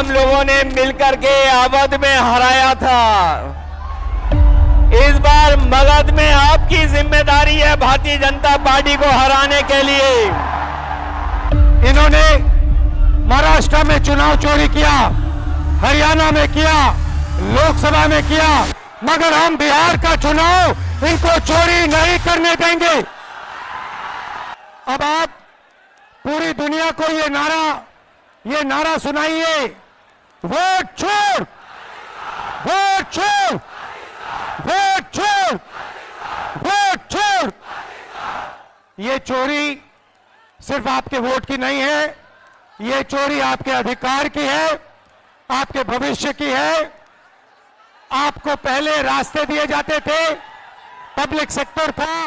हम लोगों ने मिलकर के अवध में हराया था। इस बार मगध में आपकी जिम्मेदारी है भारतीय जनता पार्टी को हराने के लिए। इन्होंने महाराष्ट्र में चुनाव चोरी किया, हरियाणा में किया, लोकसभा में किया, मगर हम बिहार का चुनाव इनको चोरी नहीं करने देंगे। अब आप पूरी दुनिया को ये नारा सुनाइए, वोट छोड़, वोट छोड़, वोट छोड़, वोट छोड़। ये चोरी सिर्फ आपके वोट की नहीं है, ये चोरी आपके अधिकार की है, आपके भविष्य की है। आपको पहले रास्ते दिए जाते थे, पब्लिक सेक्टर था,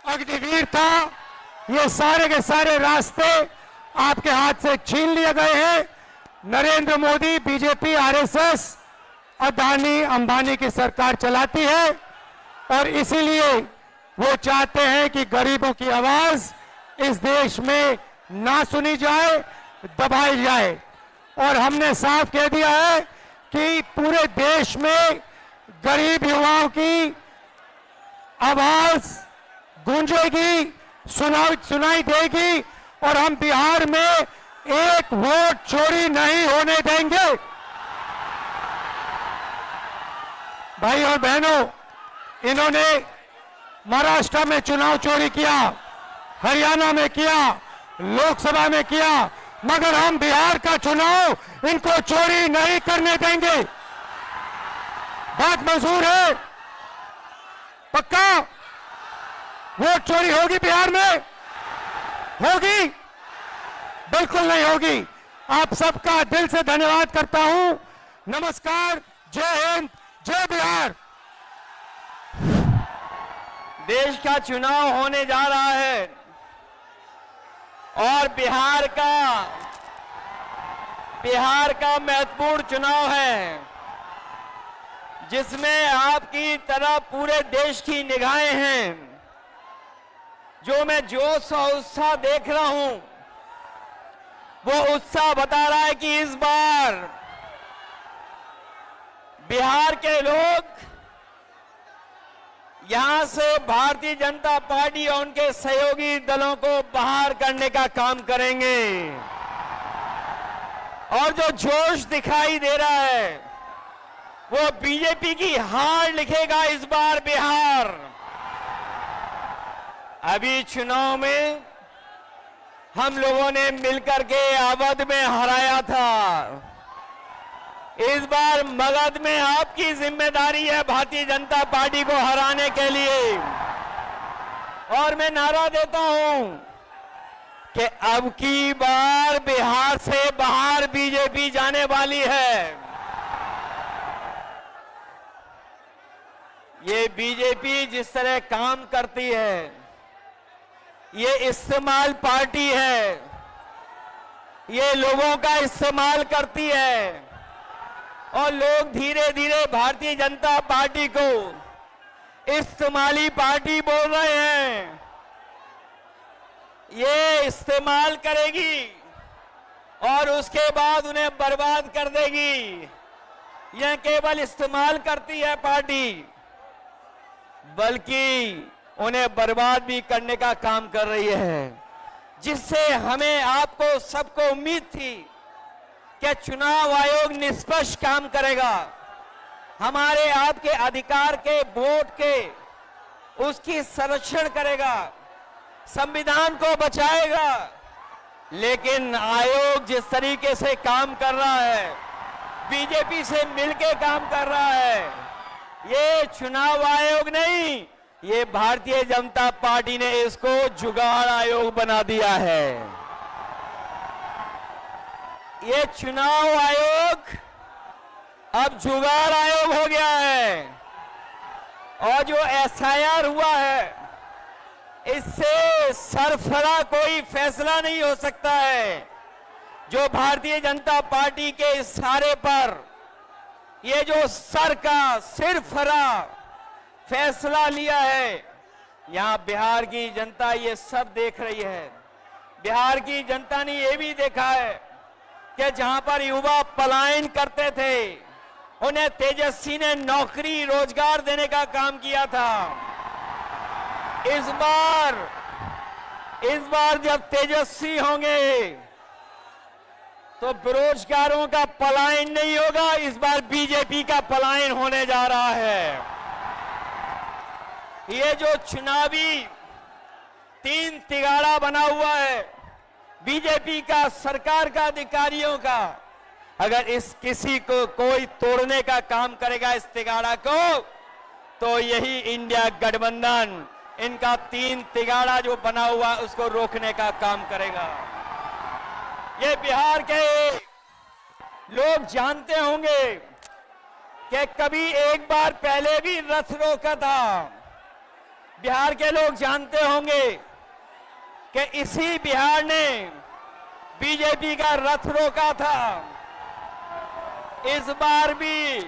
अग्निवीर था, ये सारे के सारे रास्ते आपके हाथ से छीन लिए गए हैं। नरेंद्र मोदी, बीजेपी, आरएसएस, अदानी अंबानी की सरकार चलाती है और इसीलिए वो चाहते हैं कि गरीबों की आवाज इस देश में ना सुनी जाए, दबाई जाए। और हमने साफ कह दिया है कि पूरे देश में गरीब युवाओं की आवाज गूंजेगी, सुनाई देगी और हम बिहार में एक वोट चोरी नहीं होने देंगे। भाई और बहनों, इन्होंने महाराष्ट्र में चुनाव चोरी किया, हरियाणा में किया, लोकसभा में किया, मगर हम बिहार का चुनाव इनको चोरी नहीं करने देंगे। बात मंजूर है? पक्का वोट चोरी होगी बिहार में? होगी? बिल्कुल नहीं होगी। आप सबका दिल से धन्यवाद करता हूं। नमस्कार, जय हिंद, जय बिहार। देश का चुनाव होने जा रहा है और बिहार का महत्वपूर्ण चुनाव है, जिसमें आपकी तरह पूरे देश की निगाहें हैं। जो मैं जोश और उत्साह देख रहा हूं, वो उत्साह बता रहा है कि इस बार बिहार के लोग यहां से भारतीय जनता पार्टी और उनके सहयोगी दलों को बाहर करने का काम करेंगे। और जो जोश दिखाई दे रहा है, वो बीजेपी की हार लिखेगा इस बार बिहार। अभी चुनाव में हम लोगों ने मिलकर के अवध में हराया था। इस बार मगध में आपकी जिम्मेदारी है भारतीय जनता पार्टी को हराने के लिए। और मैं नारा देता हूं कि अब की बार बिहार से बाहर बीजेपी जाने वाली है। ये बीजेपी जिस तरह काम करती है, ये इस्तेमाल पार्टी है, ये लोगों का इस्तेमाल करती है और लोग धीरे धीरे भारतीय जनता पार्टी को इस्तेमाली पार्टी बोल रहे हैं। ये इस्तेमाल करेगी और उसके बाद उन्हें बर्बाद कर देगी। यह केवल इस्तेमाल करती है पार्टी, बल्कि उन्हें बर्बाद भी करने का काम कर रही है, जिससे हमें आपको सबको उम्मीद थी कि चुनाव आयोग निष्पक्ष काम करेगा, हमारे आपके अधिकार के वोट के उसकी संरक्षण करेगा, संविधान को बचाएगा। लेकिन आयोग जिस तरीके से काम कर रहा है, बीजेपी से मिलकर काम कर रहा है, ये चुनाव आयोग नहीं, ये भारतीय जनता पार्टी ने इसको जुगाड़ आयोग बना दिया है। ये चुनाव आयोग अब जुगाड़ आयोग हो गया है। और जो एसआईआर हुआ है, इससे सरफरा कोई फैसला नहीं हो सकता है। जो भारतीय जनता पार्टी के इशारे पर ये जो सर का सिरफरा फैसला लिया है, यहां बिहार की जनता ये सब देख रही है। बिहार की जनता ने ये भी देखा है कि जहां पर युवा पलायन करते थे उन्हें तेजस्वी ने नौकरी रोजगार देने का काम किया था। इस बार जब तेजस्वी होंगे तो बेरोजगारों का पलायन नहीं होगा, इस बार बीजेपी का पलायन होने जा रहा है। ये जो चुनावी तीन तिगाड़ा बना हुआ है बीजेपी का, सरकार का, अधिकारियों का, अगर इस किसी को कोई तोड़ने का काम करेगा इस तिगाड़ा को, तो यही इंडिया गठबंधन इनका तीन तिगाड़ा जो बना हुआ उसको रोकने का काम करेगा। ये बिहार के लोग जानते होंगे कि कभी एक बार पहले भी रथ रोका था। बिहार के लोग जानते होंगे कि इसी बिहार ने बीजेपी का रथ रोका था। इस बार भी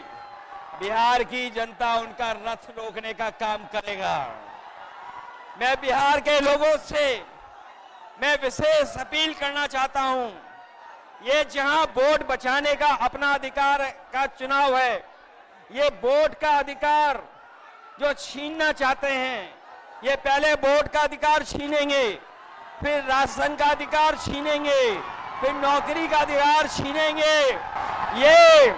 बिहार की जनता उनका रथ रोकने का काम करेगा। मैं बिहार के लोगों से मैं विशेष अपील करना चाहता हूं, ये जहां वोट बचाने का अपना अधिकार का चुनाव है, ये वोट का अधिकार जो छीनना चाहते हैं, ये पहले वोट का अधिकार छीनेंगे, फिर राशन का अधिकार छीनेंगे, फिर नौकरी का अधिकार छीनेंगे। ये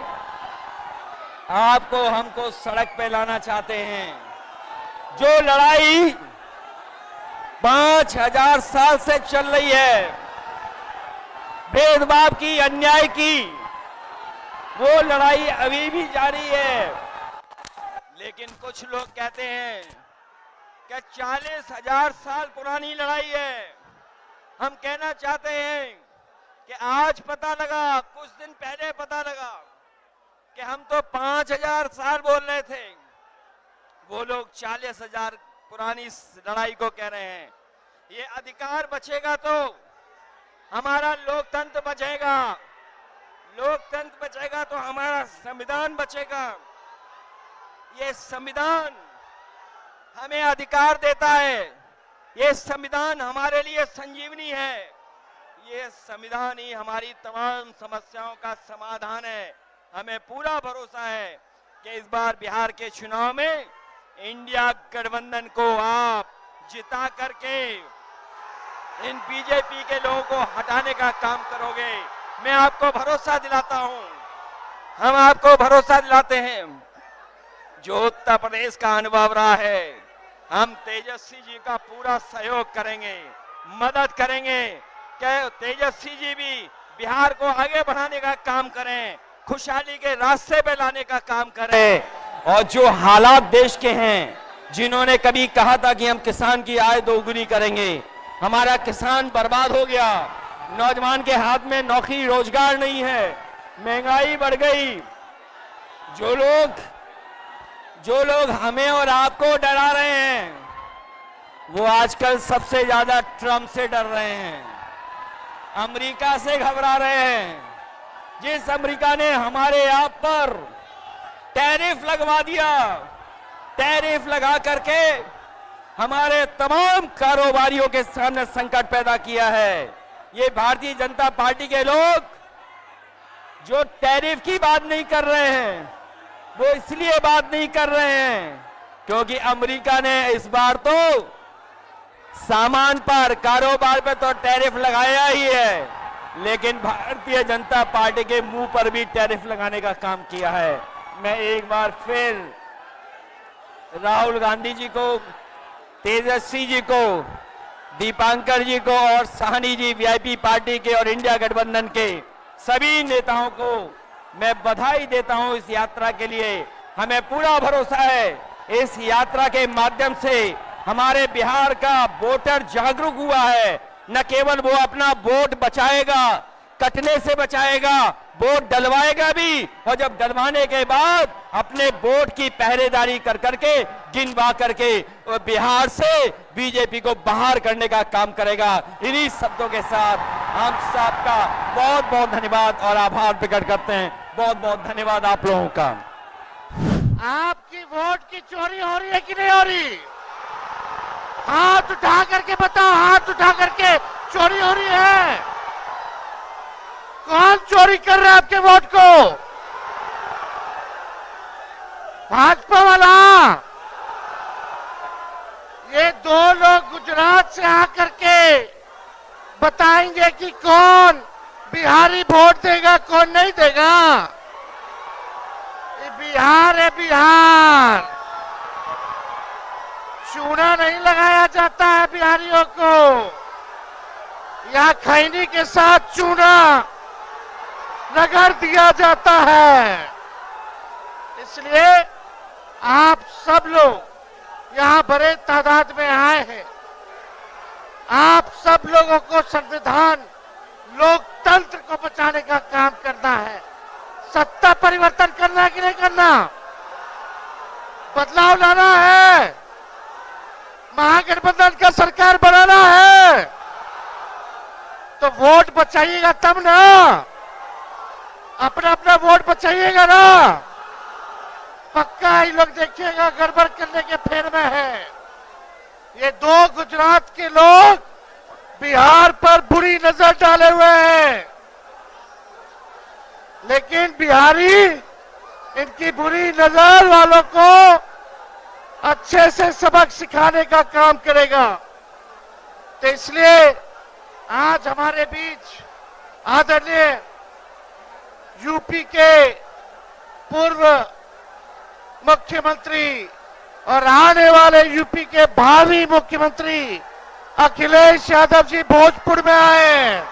आपको हमको सड़क पे लाना चाहते हैं। जो लड़ाई 5000 साल से चल रही है, भेदभाव की, अन्याय की, वो लड़ाई अभी भी जारी है। लेकिन कुछ लोग कहते हैं कि 40,000 साल पुरानी लड़ाई है। हम कहना चाहते हैं कि आज पता लगा, कुछ दिन पहले पता लगा कि हम तो 5000 साल बोल रहे थे, वो लोग 40,000 पुरानी लड़ाई को कह रहे हैं। ये अधिकार बचेगा तो हमारा लोकतंत्र बचेगा, लोकतंत्र बचेगा तो हमारा संविधान बचेगा। ये संविधान हमें अधिकार देता है, ये संविधान हमारे लिए संजीवनी है, ये संविधान ही हमारी तमाम समस्याओं का समाधान है। हमें पूरा भरोसा है कि इस बार बिहार के चुनाव में इंडिया गठबंधन को आप जिता करके इन बीजेपी के लोगों को हटाने का काम करोगे। मैं आपको भरोसा दिलाता हूं, हम आपको भरोसा दिलाते हैं। जो उत्तर प्रदेश का अनुभव रहा है, हम तेजस्वी जी का पूरा सहयोग करेंगे, मदद करेंगे कि तेजस्वी जी भी बिहार को आगे बढ़ाने का काम करें, खुशहाली के रास्ते पे लाने का काम करें। और जो हालात देश के हैं, जिन्होंने कभी कहा था कि हम किसान की आय दोगुनी करेंगे, हमारा किसान बर्बाद हो गया, नौजवान के हाथ में नौकरी रोजगार नहीं है, महंगाई बढ़ गई। जो लोग हमें और आपको डरा रहे हैं, वो आजकल सबसे ज्यादा ट्रंप से डर रहे हैं, अमेरिका से घबरा रहे हैं। जिस अमेरिका ने हमारे आप पर टैरिफ लगवा दिया, टैरिफ लगा करके हमारे तमाम कारोबारियों के सामने संकट पैदा किया है। ये भारतीय जनता पार्टी के लोग जो टैरिफ की बात नहीं कर रहे हैं, वो इसलिए बात नहीं कर रहे हैं क्योंकि अमेरिका ने इस बार तो सामान पर, कारोबार पे तो टैरिफ लगाया ही है, लेकिन भारतीय जनता पार्टी के मुंह पर भी टैरिफ लगाने का काम किया है। मैं एक बार फिर राहुल गांधी जी को, तेजस्वी जी को, दीपांकर जी को और साहनी जी, वीआईपी पार्टी के और इंडिया गठबंधन के सभी नेताओं को मैं बधाई देता हूं इस यात्रा के लिए। हमें पूरा भरोसा है इस यात्रा के माध्यम से हमारे बिहार का वोटर जागरूक हुआ है। न केवल वो अपना वोट बचाएगा, कटने से बचाएगा, वोट डलवाएगा भी, और जब डलवाने के बाद अपने वोट की पहरेदारी कर करके, गिनवा करके बिहार से बीजेपी को बाहर करने का काम करेगा। इन्हीं शब्दों के साथ हम सबका बहुत बहुत धन्यवाद और आभार प्रकट करते हैं। बहुत बहुत धन्यवाद आप लोगों का। आपकी वोट की चोरी हो रही है कि नहीं हो रही? हाथ उठा करके बताओ, हाथ उठा करके। चोरी हो रही है। कौन चोरी कर रहा है आपके वोट को? भाजपा वाला। ये दो लोग गुजरात से आकर के बताएंगे कि कौन बिहारी वोट देगा, कौन नहीं देगा। ये बिहार है, बिहार। चूना नहीं लगाया जाता है बिहारियों को। यहाँ खैनी के साथ चूना रगड़ दिया जाता है। इसलिए आप सब लोग यहाँ बड़े तादाद में आए हैं। आप सब लोगों को संविधान, लोकतंत्र को बचाने का काम करना है। सत्ता परिवर्तन करना है कि नहीं करना? बदलाव लाना है, महागठबंधन का सरकार बनाना है। तो वोट बचाइएगा तब ना, अपना अपना वोट बचाइएगा ना। पक्का ये लोग देखिएगा गड़बड़ करने के फेर में है। ये दो गुजरात के लोग बिहार पर बुरी नजर डाले हुए हैं, लेकिन बिहारी इनकी बुरी नजर वालों को अच्छे से सबक सिखाने का काम करेगा। तो इसलिए आज हमारे बीच आदरणीय यूपी के पूर्व मुख्यमंत्री और आने वाले यूपी के भावी मुख्यमंत्री अखिलेश यादव जी भोजपुर में आए।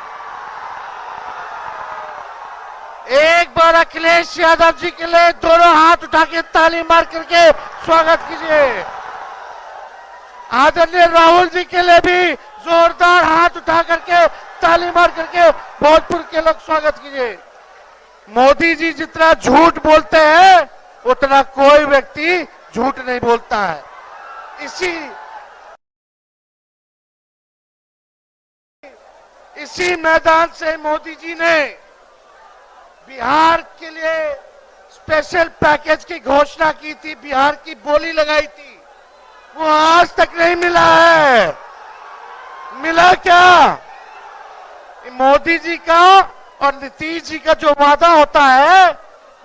एक बार अखिलेश यादव जी के लिए दोनों हाथ उठा के ताली मार करके स्वागत कीजिए। आदरणीय राहुल जी के लिए भी जोरदार हाथ उठा करके ताली मार करके भोजपुर के लोग स्वागत कीजिए। मोदी जी जितना झूठ बोलते हैं उतना कोई व्यक्ति झूठ नहीं बोलता है। इसी मैदान से मोदी जी ने बिहार के लिए स्पेशल पैकेज की घोषणा की थी, बिहार की बोली लगाई थी। वो आज तक नहीं मिला है। मिला क्या? मोदी जी का और नीतीश जी का जो वादा होता है,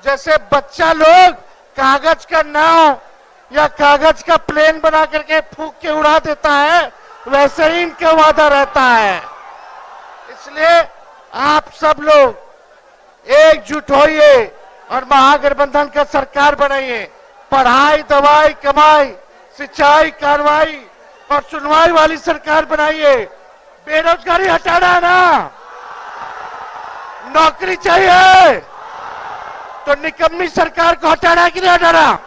जैसे बच्चा लोग कागज का नाव या कागज का प्लेन बना करके फूंक के उड़ा देता है, वैसे ही इनका वादा रहता है। इसलिए आप सब लोग एकजुट होइए और महागठबंधन का सरकार बनाइए। पढ़ाई, दवाई, कमाई, सिंचाई, कार्रवाई और सुनवाई वाली सरकार बनाइए। बेरोजगारी हटाना है ना, नौकरी चाहिए तो निकम्मी सरकार को हटाना है कि नहीं हटाना?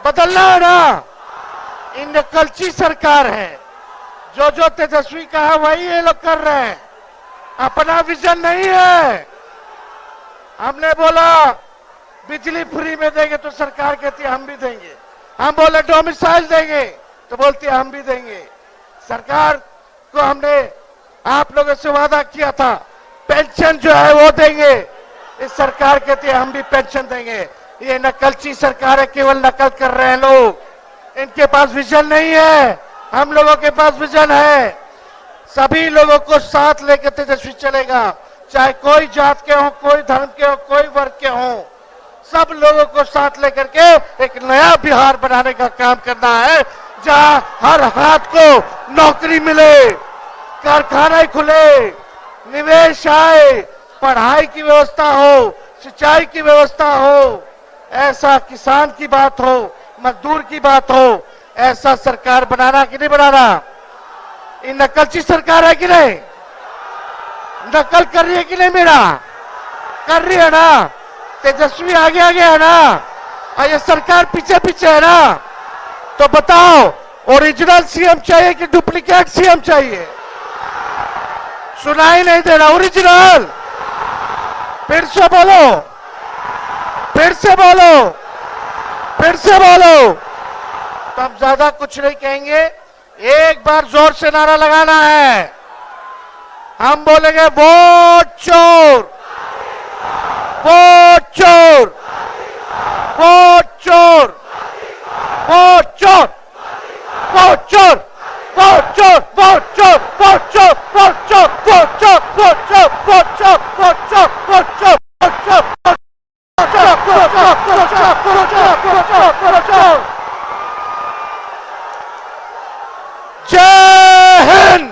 बदलना है ना। इन नकलची सरकार है, जो तेजस्वी कहा वही ये लोग कर रहे हैं। अपना विजन नहीं है। हमने बोला बिजली फ्री में देंगे तो सरकार कहती है हम भी देंगे। हम बोले डोमिसाइल देंगे तो बोलती है हम भी देंगे। सरकार को हमने आप लोगों से वादा किया था पेंशन जो है वो देंगे, इस सरकार कहती है हम भी पेंशन देंगे। ये नकलची सरकार है, केवल नकल कर रहे हैं लोग। इनके पास विजन नहीं है, हम लोगों के पास विजन है। सभी लोगों को साथ लेकर तेजस्वी चलेगा, चाहे कोई जात के हो, कोई धर्म के हो, कोई वर्ग के हो। सब लोगों को साथ लेकर के एक नया बिहार बनाने का काम करना है, जहां हर हाथ को नौकरी मिले, कारखाने खुले, निवेश आए, पढ़ाई की व्यवस्था हो, सिंचाई की व्यवस्था हो, ऐसा किसान की बात हो, मजदूर की बात हो, ऐसा सरकार बनाना कि नहीं बनाना? ये नकलची सरकार है कि नहीं? नकल कर रही है कि नहीं? मेरा कर रही है ना। तेजस्वी आगे आगे है ना, और ये सरकार पीछे पीछे है ना। तो बताओ ओरिजिनल सीएम चाहिए कि डुप्लीकेट सीएम चाहिए? सुनाई नहीं दे रहा। ओरिजिनल। फिर से बोलो, फिर से बोलो, फिर से बोलो। तब ज्यादा कुछ नहीं कहेंगे, एक बार जोर से नारा लगाना है। हम बोलेंगे वोट चोर, वोट चोर, वोट चोर, वोट चोर, वोट चोर, वोट चोर, वोट चोर, वोट चोर। जय हिंद,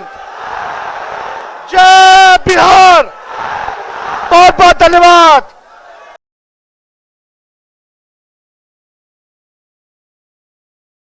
जय बिहार, बहुत बहुत धन्यवाद।